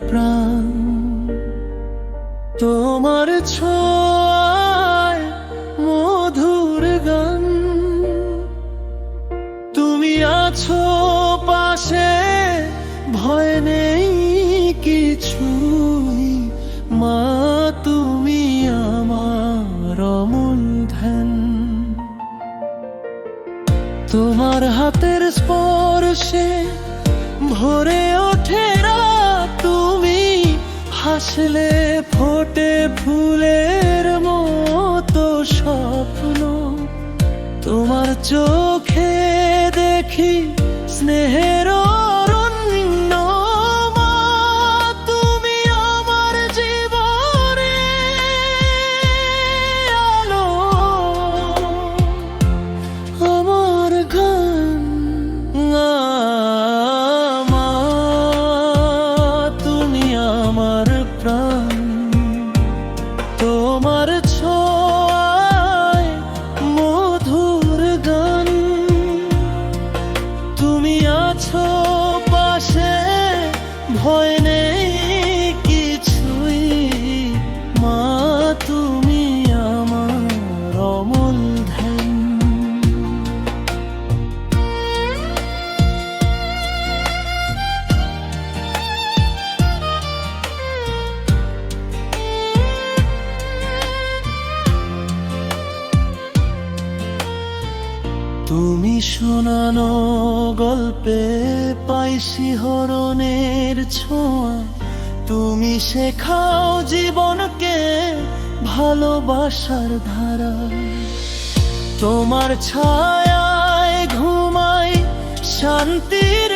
প্রাণ। তোমার ছোঁয়ায় মধুর গান, তুমি আছো পাশে, ভয় নেই কিছুই। মা তুমি আমার অমূল ধ্যান। তোমার হাতের স্পর্শে ভরে ওঠে রাত, তুমি হাসলে ফোটে ফুলের মতো স্বপ্ন। তোমার চোখে দেখি স্নেহের অরণ্য। মা তুমি আমার জীবনের আলো, আমার গান। মা তুমি আমার প্রাণ। তোমার ছোঁয়ায় মধুর গান, তুমি আছো পাশে, ভয় নেই কিছুই। মা তুমি আমার অমূল ধ্যান। তুমি শোনানো গল্পে পাই শিহরণের ছোঁয়া। তুমি শেখাও জীবনকে ভালোবাসার ধারা। তোমার ছায়ায় ঘুমাই শান্তির